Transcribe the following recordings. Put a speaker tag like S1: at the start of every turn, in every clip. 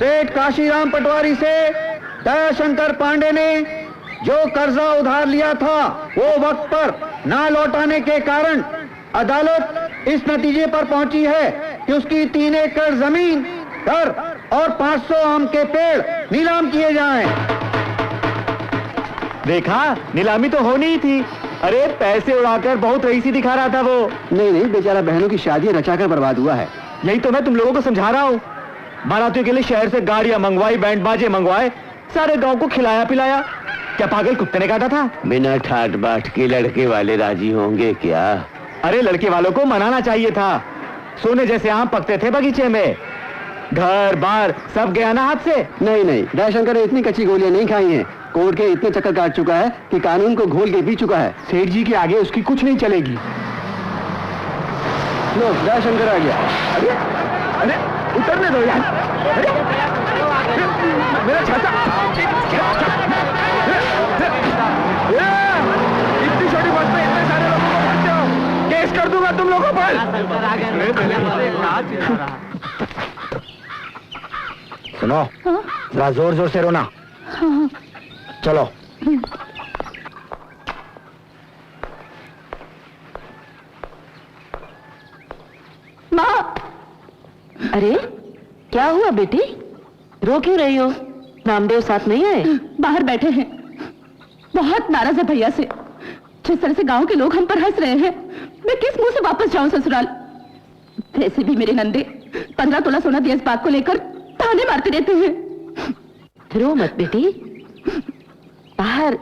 S1: सेठ काशीराम पटवारी से दयाशंकर पांडे ने जो कर्जा उधार लिया था वो वक्त पर ना लौटाने के कारण अदालत इस नतीजे पर पहुंची है कि उसकी 3 एकड़ जमीन, घर और 500 आम के पेड़ नीलाम किए जाएं।
S2: देखा, नीलामी तो होनी ही थी। अरे पैसे उड़ाकर बहुत रईसी दिखा रहा था वो।
S1: नहीं, बेचारा बहनों की शादी रचाकर बर्बाद हुआ है।
S2: यही तो मैं तुम लोगों को समझा रहा हूँ। बारातियों के लिए शहर से गाड़ियां मंगवाई, बैंड बाजे मंगवाए, सारे गांव को खिलाया पिलाया। क्या पागल कुत्ते ने काटा था?
S3: बिना ठाट बाट के लड़के वाले राजी होंगे क्या?
S2: अरे लड़के वालों को मनाना चाहिए था। सोने जैसे आम पकते थे बगीचे में। घर बार सब गया ना हाथ से।
S1: नहीं, दयाशंकर ने इतनी कच्ची गोलियां नहीं खाई हैं। कोर्ट के इतने चक्कर काट चुका है कि कानून को घोल के पी चुका है।
S2: सेठ जी के आगे उसकी कुछ नहीं चलेगी।
S1: लो, दयाशंकर आ गया।
S2: अरे उतरने दो यार। अरे मेरा छाता। इतनी छोटी बात में इतने सारे लोगों को मारते हो। केस कर दूंगा तुम लोगों पर। सुनो, जरा जोर जोर से रोना। चलो।
S4: माँ! अरे क्या हुआ बेटी? रो क्यों रही हो? नामदेव साथ नहीं आए?
S5: बाहर बैठे हैं। बहुत नाराज है भैया से। जिस तरह से गांव के लोग हम पर हंस रहे हैं, मैं किस मुंह से वापस जाऊं ससुराल? वैसे भी मेरे नंदे 15 तोला सोना दिया इस बात को लेकर ताने मारते रहते हैं।
S4: रो मत बेटी, बाहर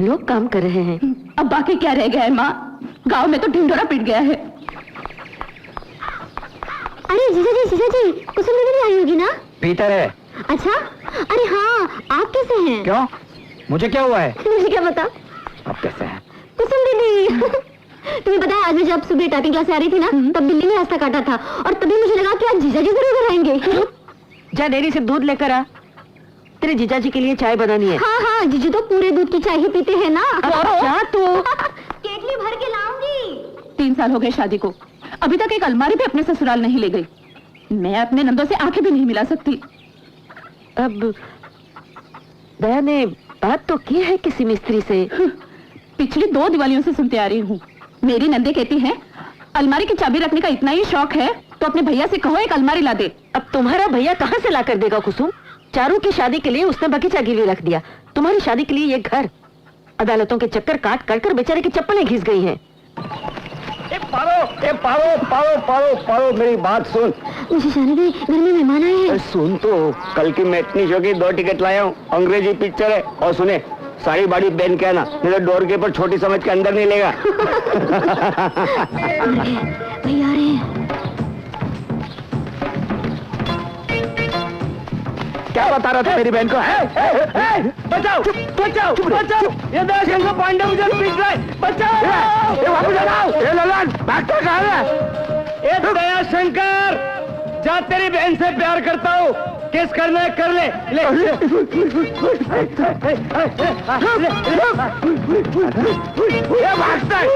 S4: लोग काम कर रहे हैं।
S5: अब बाकी क्या रह गया है माँ? गांव में तो ढिंढोरा पिट गया है।
S6: अरे जीजा जी, कुसुम दीदी नहीं आई होगी ना?
S2: भीतर है।
S6: अच्छा, अरे हाँ, आप कैसे हैं?
S2: क्यों? मुझे क्या हुआ है?
S6: मुझे क्या पता।
S2: आप कैसे हैं?
S6: कुसुम दीदी तुम्हें पता है, आज मैं जब सुबह टाइपिंग क्लास से आ रही थी ना, तब बिल्ली ने रास्ता काटा था और तभी मुझे लगा कि आज जीजा जी जरूर घर आएंगे।
S4: जा डेयरी से दूध लेकर आ, तेरे जीजा जी के लिए चाय बनानी है।
S6: हाँ, जीजू तो पूरे दूध की चाय ही पीते हैं ना।
S4: क्या तू?
S6: केटली भर के लाऊंगी।
S5: 3 साल हो गए शादी को, अभी तक एक अलमारी भी अपने ससुराल नहीं ले गई। मैं अपने नंदों से आंखें भी नहीं मिला सकती।
S4: अब दया ने बात तो की है किसी मिस्त्री से?
S5: पिछली 2 दिवालियों से सुनते आ रही हूँ। मेरी नंदे कहती हैं, अलमारी की चाबी रखने का इतना ही शौक है तो अपने भैया से कहो एक अलमारी ला दे।
S4: अब तुम्हारा भैया कहाँ से ला कर देगा कुसुम? चारू की शादी के लिए उसने बगीचा गिरवी रख दिया, तुम्हारी शादी के लिए ये घर। अदालतों के चक्कर काट कर बेचारे की चप्पलें घिस गई हैं।
S3: पारो मेरी बात सुन।
S6: मुझे जाने दे, घर में मेहमान आए हैं।
S3: सुन तो, कल की मैटनी शो की 2 टिकट लाया हूँ। अंग्रेजी पिक्चर है। और सुने, सारी बाड़ी पहन के आना, नहीं तो डोर के ऊपर छोटी समझ के अंदर नहीं लेगा।
S6: भैया आ रहे हैं।
S2: क्या बता रहा था मेरी बहन को? बचाओ, बचाओ, ये दयाशंकर पांडे मुझे पीट रहा है। बचाओ, ये वापस आओ। ये ललन भागता कहाँ है? ये दयाशंकर, जा तेरी बहन से प्यार करता हूँ। केस करना है कर ले। ये भागता है।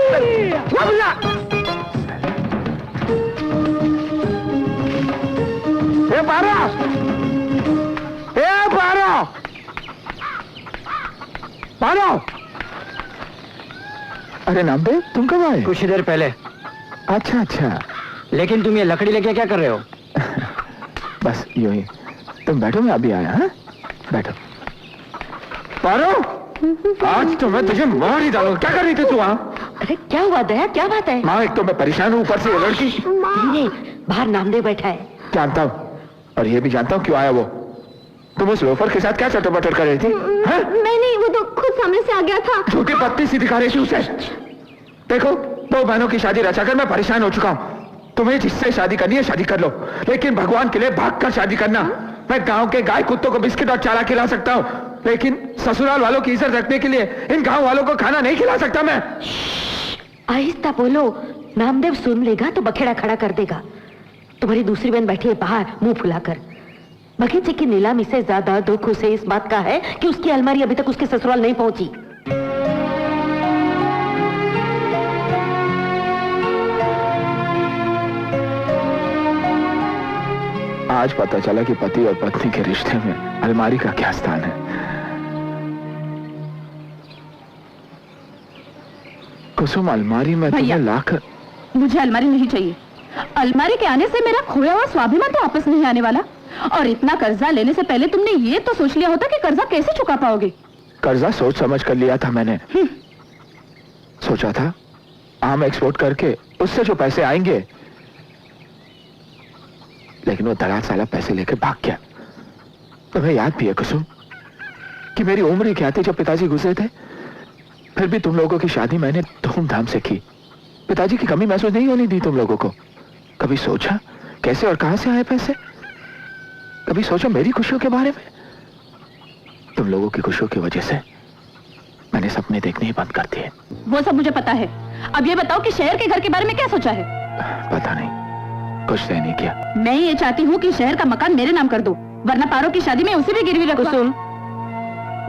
S2: ये पारो। अरे नामदेव, तुम कब आए?
S1: कुछ देर पहले।
S2: अच्छा।
S1: लेकिन तुम ये लकड़ी लेके क्या कर रहे हो?
S2: बस यूं ही। तुम बैठो, मैं अभी आया। हाँ, बैठो। पारो, आज तो मैं तुझे मार ही डालूंगा। क्या कर रही थी तू वहाँ?
S4: अरे क्या हुआ दया, क्या बात है?
S2: माँ, एक तो मैं परेशान हूँ, ऊपर से ये लड़की।
S4: धीरे, बाहर नामदेव बैठा है।
S2: जानता हूँ, और ये भी जानता हूँ क्यों आया वो। तुम उस लोफर के साथ क्या चटर-पटर कर रही थी?
S6: नहीं, वो तो खुद सामने से आ गया था।
S2: झूठी पत्ती सी दिखा रही थी उसे। देखो, 2 बहनों की शादी रचाकर मैं परेशान हो चुका हूँ। तुम्हें जिससे शादी करनी है शादी कर लो, लेकिन भगवान के लिए भागकर शादी करना। मैं गांव के गाय कुत्तों को बिस्किट और चारा खिला सकता हूँ, लेकिन ससुराल वालों की इज्जत रखने के लिए इन गांव वालों को खाना नहीं खिला सकता मैं।
S4: आहिस्ता बोलो, नामदेव सुन लेगा तो बखेड़ा खड़ा कर देगा। तुम्हारी दूसरी बहन बैठी है बाहर मुंह फुलाकर। बगीचे की नीलामी से ज्यादा दुख उसे इस बात का है कि उसकी अलमारी अभी तक उसके ससुराल नहीं पहुंची।
S2: आज पता चला कि पति और पत्नी के रिश्ते में अलमारी का क्या स्थान है। कुसुम, अलमारी में
S5: भैया,
S2: तुम्हें लाकर
S5: मुझे अलमारी नहीं चाहिए। अलमारी के आने से मेरा खोया हुआ स्वाभिमान तो वापस नहीं आने वाला। और इतना कर्जा लेने से पहले तुमने ये तो सोच लिया होता कि कर्जा कैसे चुका पाओगे।
S2: कर्जा सोच समझ कर लिया था मैंने। सोचा था आम एक्सपोर्ट करके उससे जो पैसे आएंगे, लेकिन वो दलाल साला पैसे लेकर भाग गया। तुम्हें याद भी है कुसुम कि मेरी उम्र ही क्या थी जब पिताजी गुजरे थे। फिर भी तुम लोगों की शादी मैंने धूमधाम से की। पिताजी की कमी महसूस नहीं होने दी तुम लोगों को। कभी सोचा कैसे और कहां से आए पैसे? कभी सोचा मेरी खुशियों के बारे में? तुम लोगों की खुशियों की वजह से मैंने सपने देखने ही बंद कर दिए।
S5: वो सब मुझे पता है। अब ये बताओ कि शहर के घर के बारे में क्या सोचा है?
S2: पता नहीं, कुछ तय नहीं किया।
S5: मैं ये चाहती हूँ कि शहर का मकान मेरे नाम कर दो, वरना पारो की शादी में उसे भी गिरवी रखो।
S4: कुसुम,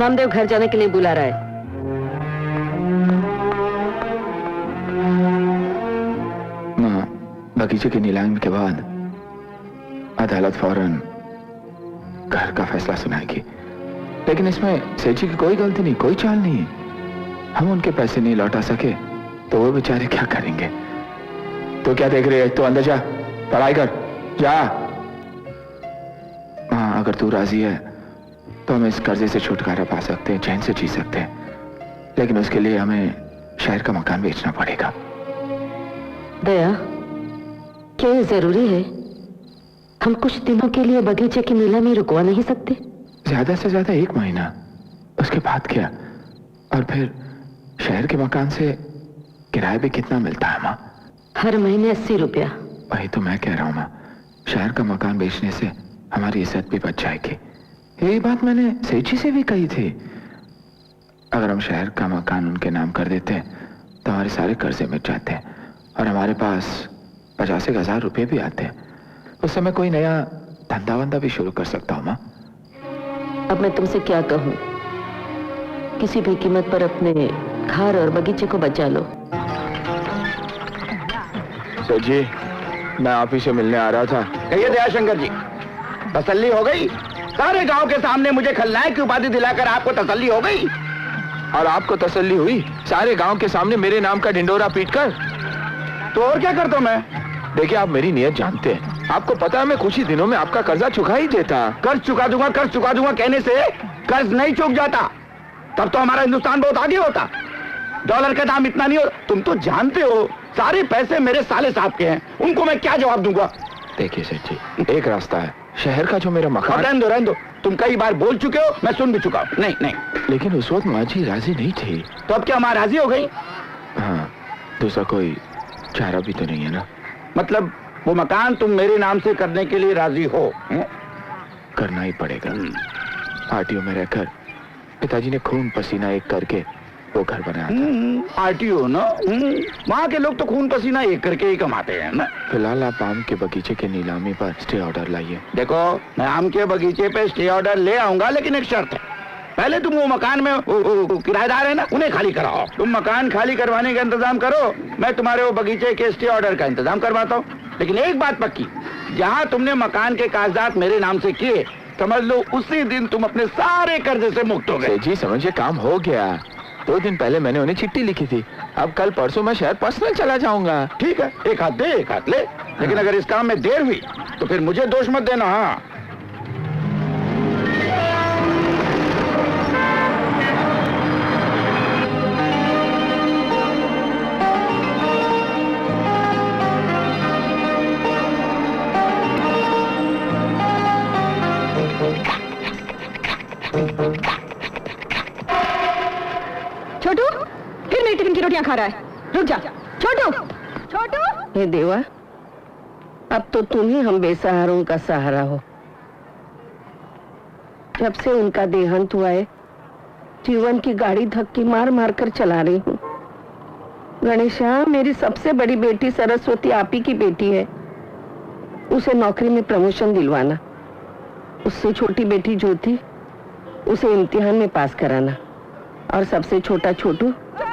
S4: नामदेव घर जाने के लिए बुला रहा है।
S2: माँ, बगीचे की नीलामी के बाद अदालत फौरन घर का फैसला सुनाएगी, लेकिन इसमें सेठी की कोई गलती नहीं, कोई चाल नहीं। हम उनके पैसे नहीं लौटा सके तो वो बेचारे क्या करेंगे? तो क्या देख रहे है? तो अंदर जा, पढ़ाई कर, जा। हाँ, अगर तू राजी है तो हम इस कर्जे से छुटकारा पा सकते हैं, चैन से जी सकते हैं, लेकिन उसके लिए हमें शहर का मकान बेचना पड़ेगा।
S4: दया, क्या ये जरूरी है? हम कुछ दिनों के लिए बगीचे की नीलामी रुकवा नहीं सकते?
S2: ज्यादा से ज्यादा 1 महीना, उसके बाद क्या? और फिर शहर के मकान से किराया भी कितना मिलता है माँ?
S4: हर महीने 80 रुपया।
S2: वही तो मैं कह रहा हूँ माँ, शहर का मकान बेचने से हमारी इज्जत भी बच जाएगी। यही बात मैंने सेठी से भी कही थी। अगर हम शहर का मकान उनके नाम कर देते तो हमारे सारे कर्जे मिट जाते और हमारे पास 50,000 रुपये भी आते। उस समय कोई नया धंधा वंधा भी शुरू कर सकता हूँ माँ।
S4: अब मैं तुमसे क्या कहूँ? किसी भी कीमत पर अपने घर और बगीचे को बचा लो।
S2: सर जी, मैं आप ही से मिलने आ रहा था।
S3: कहिए दयाशंकर जी, तसल्ली हो गई? सारे गांव के सामने मुझे खलनायक की उपाधि दिलाकर आपको तसल्ली हो गई?
S2: और आपको तसल्ली हुई सारे गांव के सामने मेरे नाम का ढिंडोरा पीटकर?
S3: तो और क्या करता हूं मैं?
S2: देखिए, आप मेरी नीयत जानते हैं। आपको पता है मैं कुछ ही दिनों में आपका कर्जा चुका ही देता।
S3: कर्ज चुका दूंगा कहने से कर्ज नहीं चुक जाता। तब तो हमारा हिंदुस्तान बहुत आगे होता। डॉलर का दाम इतना नहीं हो। तुम तो जानते हो सारे पैसे मेरे साले साहब के हैं, उनको मैं क्या जवाब दूंगा?
S2: देखिए सेठ जी, एक रास्ता है। शहर का जो मेरा मकान।
S3: रहने दो, तुम कई बार बोल चुके हो, मैं सुन भी चुका हूँ। नहीं,
S2: लेकिन उस वक्त माँ जी राजी नहीं थी।
S3: तो अब क्या माँ राजी हो गई?
S2: हाँ, दूसरा कोई चारा भी तो नहीं है ना।
S3: मतलब वो मकान तुम मेरे नाम से करने के लिए राजी हो?
S2: करना ही पड़ेगा। आरटीओ में रहकर पिताजी ने खून पसीना एक करके वो घर बनाया।
S3: आरटीओ ना, वहाँ के लोग तो खून पसीना एक करके ही कमाते हैं ना।
S2: फिलहाल आप आम के बगीचे के नीलामी पर स्टे ऑर्डर लाइए।
S3: देखो, मैं आम के बगीचे पे स्टे ऑर्डर ले आऊंगा, लेकिन एक शर्त है। पहले तुम वो मकान में वो किराएदार है ना, उन्हें खाली कराओ। तुम मकान खाली करवाने का इंतजाम करो, मैं तुम्हारे वो बगीचे के स्टे ऑर्डर का इंतजाम करवाता हूँ। लेकिन एक बात पक्की, जहाँ तुमने मकान के कागजात मेरे नाम से किए, समझ लो उसी दिन तुम अपने सारे कर्जे से मुक्त हो गए।
S2: जी समझिए, काम हो गया। 2 दिन पहले मैंने उन्हें चिट्ठी लिखी थी। अब कल परसों मैं शहर पर्सनल चला जाऊंगा।
S3: ठीक है, एक हाथ दे एक हाथ ले। लेकिन अगर इस काम में देर हुई तो फिर मुझे दोष मत देना। हाँ,
S5: छोटू, फिर मेरी टिफिन की रोटियां खा रहा है। रुक जा छोटू।
S4: हे देवा, अब तो तुम ही हम बेसहारों का सहारा हो। जब से उनका देहांत हुआ है, जीवन की गाड़ी धक्की मार मार कर चला रही हूँ। गणेशा, मेरी सबसे बड़ी बेटी सरस्वती आप ही की बेटी है। उसे नौकरी में प्रमोशन दिलवाना, उससे छोटी बेटी ज्योति उसे इम्तिहान में पास कराना, और सबसे छोटा छोटू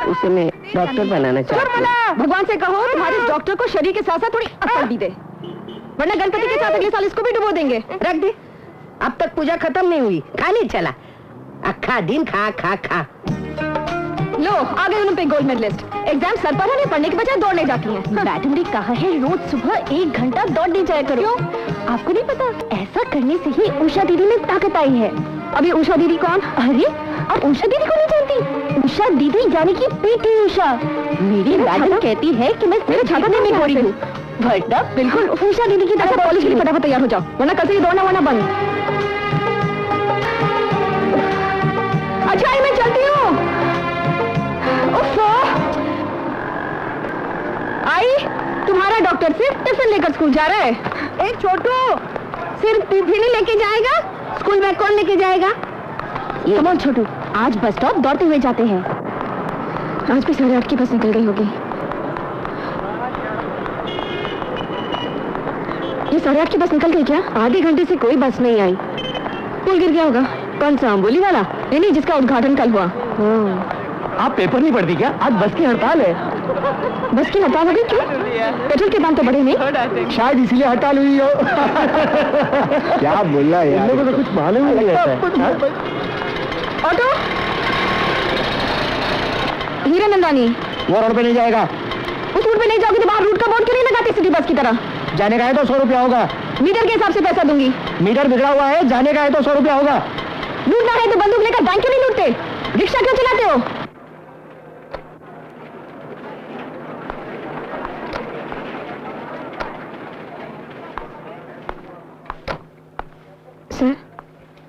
S4: उसे मैं डॉक्टर बनाना चाहती हूँ।
S5: भगवान से कहो तुम्हारे डॉक्टर को शरीर के साथ साथ थोड़ी अक्ल भी दे। वरना गणपति के साथ अगले साल इसको भी डुबो देंगे।
S4: रख दे, अब तक पूजा खत्म नहीं हुई, खाने चला। अक्खा दिन खा खा खा।
S5: लो आ गए Olympic gold medalist. Exam sir पर है, पढ़ने के बजाय दौड़ने जाती हैं। मैडम ने कहा है रोज सुबह 1 घंटा दौड़ने जाया करो। क्यों? आपको नहीं पता? ऐसा करने से ही उषा दीदी में ताकत आई है। अभी उषा दीदी कौन? अरे आप उषा दीदी को नहीं जानती? उषा दीदी यानी कि पीटी उषा। मेरी मैडम कहती है कि मैं सिर्फ छाता नहीं हो रही हूँ। वरना बिल्कुल उषा दीदी की तरह कॉलेज के लिए फटाफट तैयार हो जाओ, वरना कल से ये दौड़ना वरना बंद। अच्छा मैं चलती हूँ। आई तुम्हारा डॉक्टर सिर्फ टिफिन लेकर स्कूल जा रहा है। एक छोटू सिर्फ टिफिन ही लेके जाएगा, स्कूल बैग कौन लेके जाएगा? कमोन छोटू, आज बस स्टॉप दौड़ते हुए जाते हैं। आज भी 8:30 की बस निकल गई होगी। ये 8:30 की बस निकल गई क्या? आधे घंटे से कोई बस नहीं आई। पुल गिर गया होगा। कौन सा, अम्बोली वाला? नहीं, जिसका उद्घाटन कल हुआ।
S1: आप पेपर नहीं पढ़ती क्या? आज बस की हड़ताल है।
S5: बस की हड़ताल हो गई क्यों? पेट्रोल के दाम तो बढ़े नहीं।
S1: शायद इसलिए हड़ताल हुई हो। क्या बोल रहा है यार? इन लोगों को कुछ मालूम ही नहीं रहता।
S5: ऑटो हीरा नंदानी,
S1: वो रोड पे नहीं जाएगा।
S5: उस रूट पे नहीं जाओगे तो बाहर रूट का बोर्ड क्यों नहीं लगाते सिटी बस की तरह?
S1: जाने का है तो 100 रुपया होगा।
S5: मीटर के हिसाब से पैसा दूंगी।
S1: मीटर बिगड़ा हुआ है, जाने का है तो 100 रुपया होगा।
S5: लूटना है तो बंदूक लेकर बैंक क्यों नहीं लूटते? रिक्शा क्यों चलाते हो? सर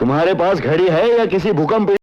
S1: तुम्हारे पास घड़ी है या किसी भूकंप